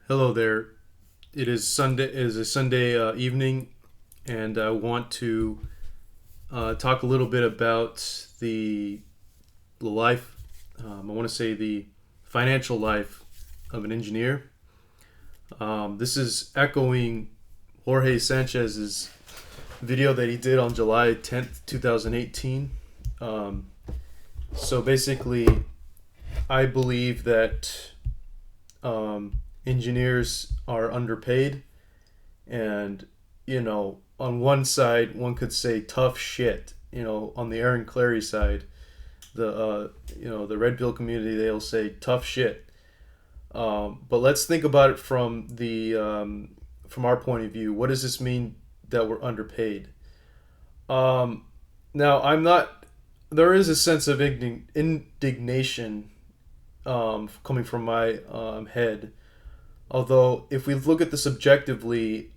Hello there. It is Sunday. It is a Sunday evening, and I want to talk a little bit about the life. I want to say the financial life of an engineer. This is echoing Jorge Sanchez's video that he did on July 10th, 2018. Um, so basically, I believe that engineers are underpaid, and on one side, one could say tough shit. On the Aaron Clary side, the red pill community, they'll say tough shit. But let's think about it from our point of view. What does this mean that we're underpaid? Um, Now, I'm not. There is a sense of indignation coming from my head. Although, if we look at this objectively,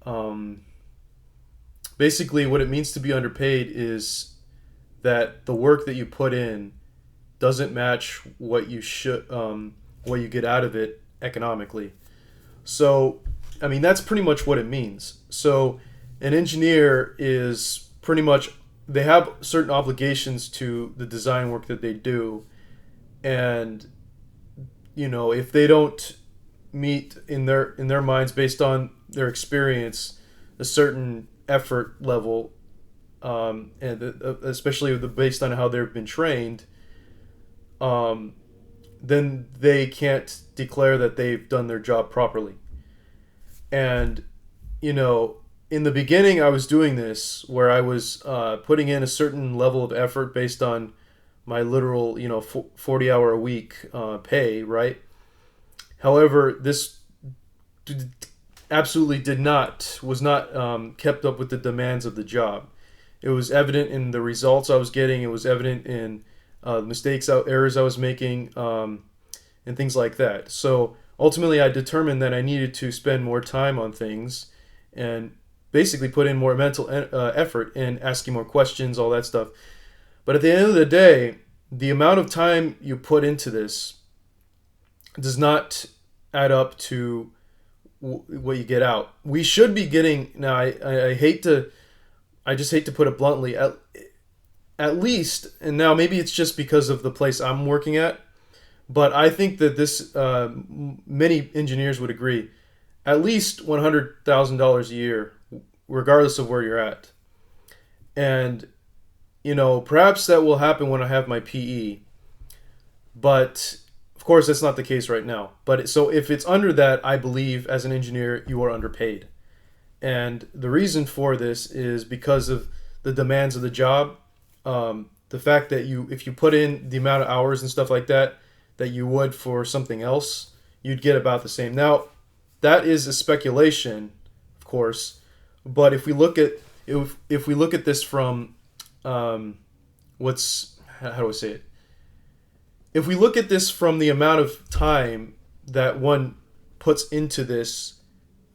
basically what it means to be underpaid is that the work that you put in doesn't match what you get out of it economically. So, I mean, that's pretty much what it means. So, an engineer is pretty much, they have certain obligations to the design work that they do, and if they don't meet in their minds based on their experience a certain effort level, and especially based on how they've been trained, um, then they can't declare that they've done their job properly. And you know, in the beginning, I was doing this where I was putting in a certain level of effort based on my literal 40-hour a week pay, right? However, this absolutely did not was not kept up with the demands of the job. It was evident in the results I was getting. It was evident in errors I was making, and things like that. So ultimately, I determined that I needed to spend more time on things and basically put in more mental effort in asking more questions, all that stuff. But at the end of the day, the amount of time you put into this does not add up to what you get out. We should be getting now. I hate to. I just hate to put it bluntly. At least, and now maybe it's just because of the place I'm working at, but I think that this many engineers would agree. At least $100,000 a year, regardless of where you're at, and perhaps that will happen when I have my PE, but of course that's not the case right now. But so if it's under that, I believe as an engineer you are underpaid. And the reason for this is because of the demands of the job. The fact that if you put in the amount of hours and stuff like that you would for something else, you'd get about the same. Now, that is a speculation, of course, but if we look at this from what's how do I say it? If we look at this from the amount of time that one puts into this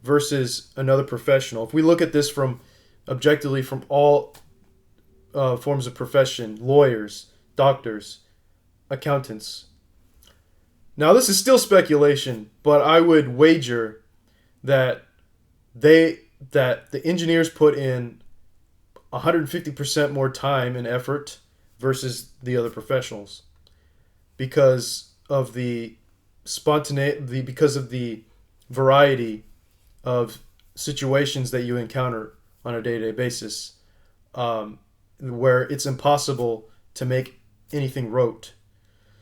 versus another professional, if we look at this from objectively from all forms of profession, lawyers, doctors, accountants. Now, this is still speculation, but I would wager that the engineers put in 150% more time and effort versus the other professionals because of the spontaneity, because of the variety of situations that you encounter on a day-to-day basis, where it's impossible to make anything rote.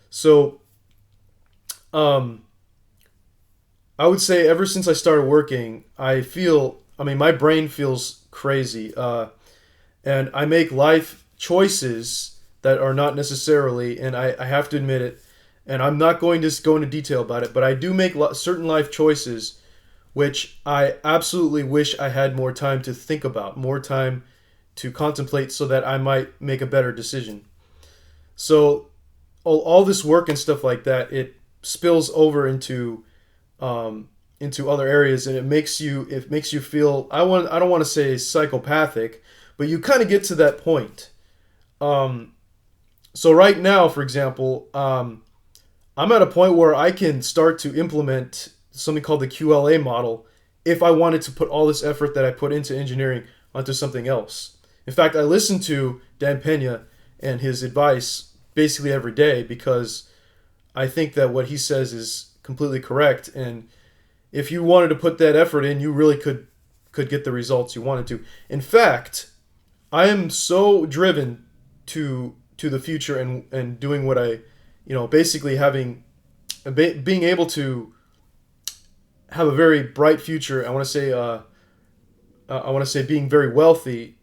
So, I would say ever since I started working, I mean, my brain feels crazy, and I make life choices that are not necessarily, and I have to admit it, and I'm not going to go into detail about it, but I do make certain life choices which I absolutely wish I had more time to think about, more time to contemplate so that I might make a better decision. So all this work and stuff like that, it spills over into other areas, and it makes you feel, I don't want to say psychopathic, but you kind of get to that point. Um, so right now, for example, I'm at a point where I can start to implement. something called the QLA model if I wanted to put all this effort that I put into engineering onto something else. In fact, I listen to Dan Pena and his advice basically every day because I think that what he says is completely correct. And if you wanted to put that effort in, you really could get the results you wanted to. In fact, I am so driven to the future and doing what I, basically being able to have a very bright future. I want to say being very wealthy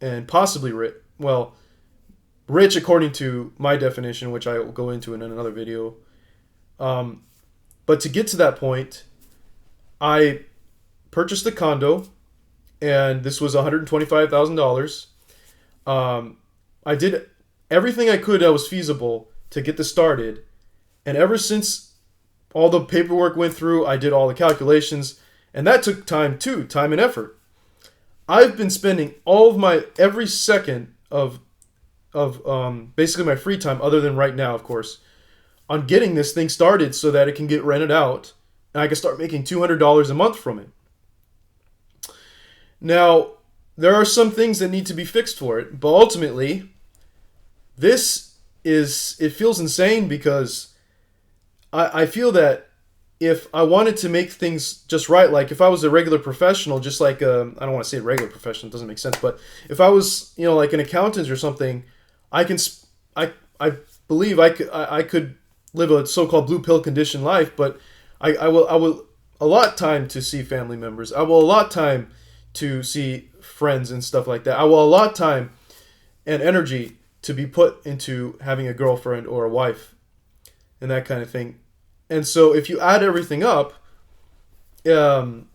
and possibly rich. Well, rich according to my definition, which I will go into in another video. Um, but to get to that point, I purchased a condo, and this was $125,000. I did everything I could that was feasible to get this started, and ever since all the paperwork went through, I did all the calculations, and that took time too, time and effort. I've been spending all of my every second of basically my free time, other than right now, of course, on getting this thing started so that it can get rented out and I can start making $200 a month from it. Now, there are some things that need to be fixed for it, but ultimately, it feels insane because I feel that if I wanted to make things just right, like if I was a regular professional, just like I don't want to say regular professional, it doesn't make sense, but if I was like an accountant or something, I believe I could live a so-called blue pill condition life, but I will allot time to see family members. I will allot time to see friends and stuff like that. I will allot time and energy to be put into having a girlfriend or a wife and that kind of thing. And so if you add everything up, you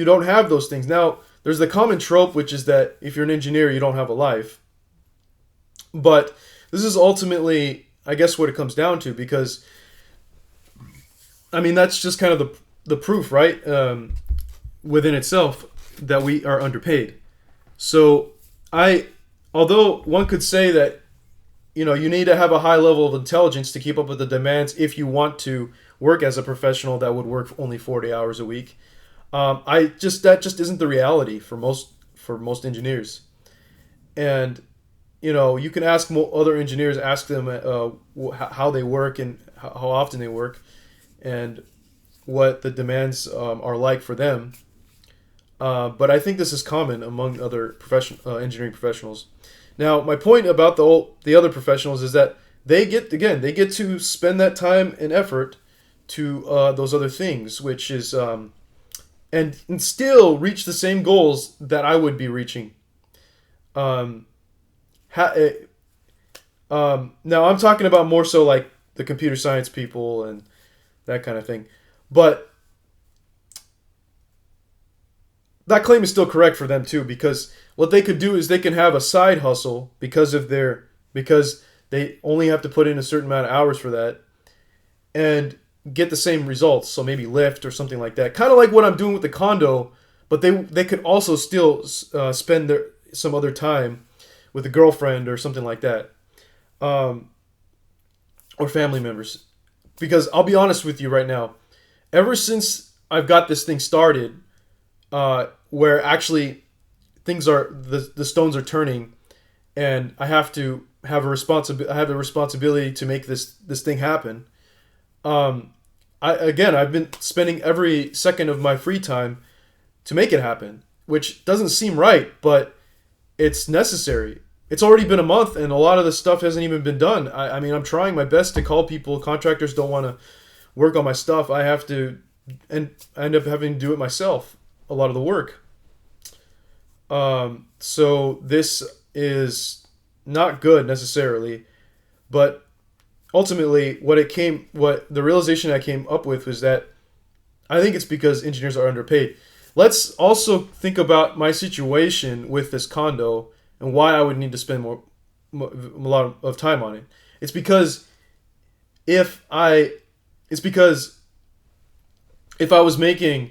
don't have those things. Now, there's the common trope, which is that if you're an engineer, you don't have a life. But this is ultimately, I guess, what it comes down to, because, I mean, that's just kind of the proof, right? Within itself, that we are underpaid. So although one could say that, you need to have a high level of intelligence to keep up with the demands if you want to work as a professional that would work only 40 hours a week. That just isn't the reality for most engineers. And you can ask other engineers, ask them how they work and how often they work, and what the demands are like for them. But I think this is common among other engineering professionals. Now, my point about the other professionals is that they get to spend that time and effort to those other things, which is and still reach the same goals that I would be reaching. Now I'm talking about more so like the computer science people and that kind of thing, but that claim is still correct for them too, because what they could do is they can have a side hustle because they only have to put in a certain amount of hours for that and get the same results. So maybe Lyft or something like that, kind of like what I'm doing with the condo, but they could also still spend some other time with a girlfriend or something like that, or family members. Because I'll be honest with you right now, ever since I've got this thing started, where actually the stones are turning, and I have to have I have a responsibility to make this thing happen. I've been spending every second of my free time to make it happen, which doesn't seem right, but it's necessary. It's already been a month, and a lot of the stuff hasn't even been done. I mean, I'm trying my best to call people. Contractors don't want to work on my stuff. I have to, and I end up having to do it myself, a lot of the work. So this is not good necessarily, but ultimately what the realization I came up with was that I think it's because engineers are underpaid. Let's also think about my situation with this condo and why I would need to spend a lot of time on it. It's because if I was making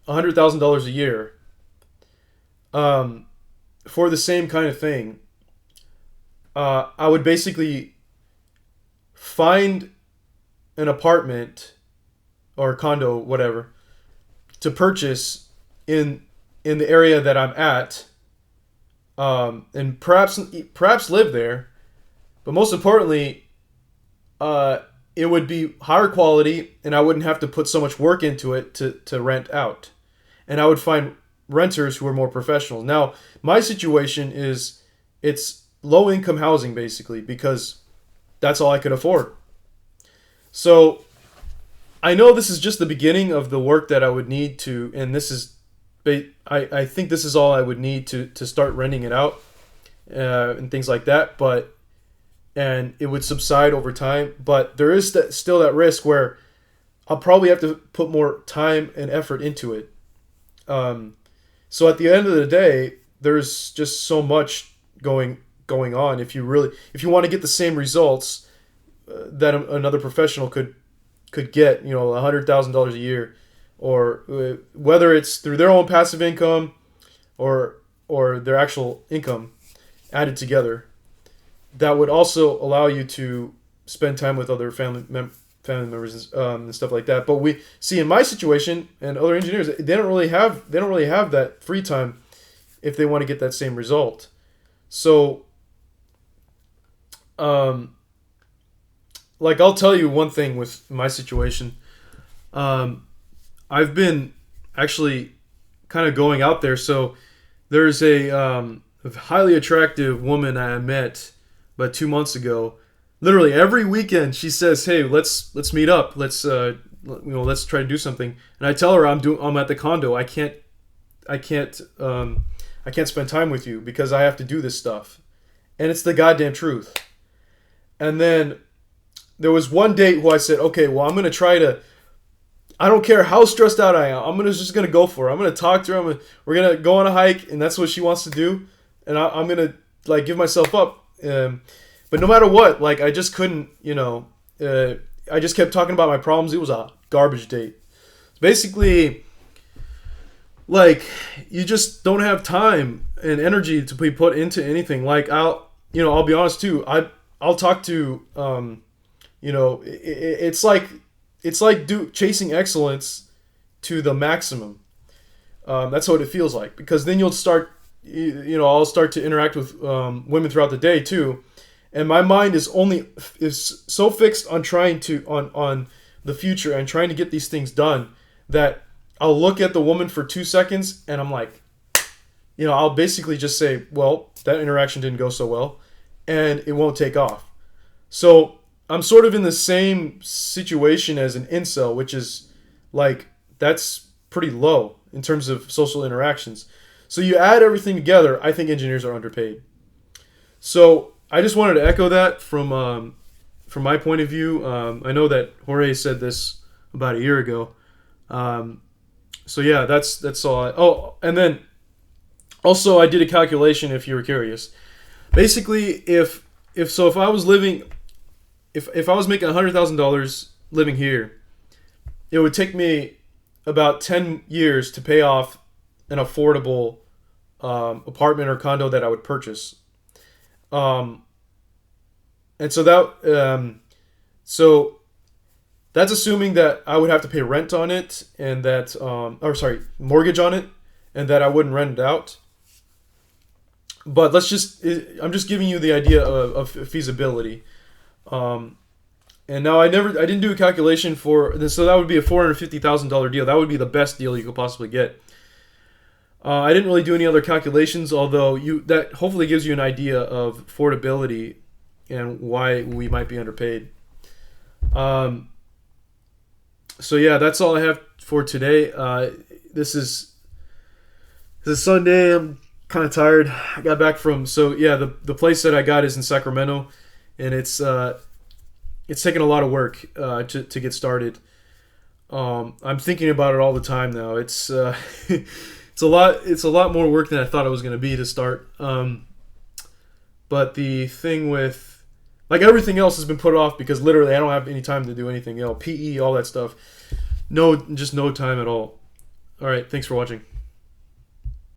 $100,000 a year, for the same kind of thing, I would basically find an apartment or condo, whatever, to purchase in the area that I'm at, and perhaps live there. But most importantly, it would be higher quality, and I wouldn't have to put so much work into it to rent out, and I would find renters who are more professional. Now, my situation is it's low income housing basically because that's all I could afford. So I know this is just the beginning of the work that I would need to, and this is, I think this is all I would need to start renting it out, and things like that. But and it would subside over time. But there is still that risk where I'll probably have to put more time and effort into it. So at the end of the day, there's just so much going on. If you want to get the same results that another professional could get, $100,000 a year, or whether it's through their own passive income or their actual income added together, that would also allow you to spend time with other family members, and stuff like that. But we see in my situation and other engineers, they don't really have that free time if they want to get that same result. So, like, I'll tell you one thing with my situation. I've been actually kind of going out there. So there's a highly attractive woman I met about 2 months ago. Literally every weekend she says, "Hey, let's meet up. Let's try to do something." And I tell her I'm at the condo. I can't spend time with you because I have to do this stuff. And it's the goddamn truth. And then there was one date who I said, "Okay, well, I'm gonna try to. I don't care how stressed out I am. I'm just gonna go for it. I'm gonna talk to her. We're gonna go on a hike, and that's what she wants to do. And I'm gonna like give myself up. But no matter what, like I just couldn't. I just kept talking about my problems. It was a garbage date. Basically, like you just don't have time and energy to be put into anything. Like I'll be honest too. I'll talk to it's like chasing excellence to the maximum. That's what it feels like, because then you'll start, I'll start to interact with women throughout the day too, and my mind is so fixed on trying to on the future and trying to get these things done that I'll look at the woman for 2 seconds and I'm like, I'll basically just say, well, that interaction didn't go so well, and it won't take off. So I'm sort of in the same situation as an incel, which is like, that's pretty low in terms of social interactions. So you add everything together, I think engineers are underpaid. So I just wanted to echo that from my point of view. I know that Jorge said this about a year ago. So yeah, that's all. And then also I did a calculation, if you were curious. Basically, if I was living, if I was making $100,000 living here, it would take me about 10 years to pay off an affordable apartment or condo that I would purchase. And so that's assuming that I would have to pay rent on it, and that mortgage on it, and that I wouldn't rent it out. But I'm just giving you the idea of feasibility. And now I didn't do a calculation for this, so that would be a $450,000 deal. That would be the best deal you could possibly get. I didn't really do any other calculations, although that hopefully gives you an idea of affordability and why we might be underpaid. So yeah, that's all I have for today. This is Sunday. I'm kind of tired. I got back from the place that I got is in Sacramento, and it's taken a lot of work to get started. I'm thinking about it all the time now. It's it's a lot more work than I thought it was going to be to start. But the thing with, like, everything else has been put off because literally I don't have any time to do anything. PE, all that stuff. Just no time at all. All right, thanks for watching.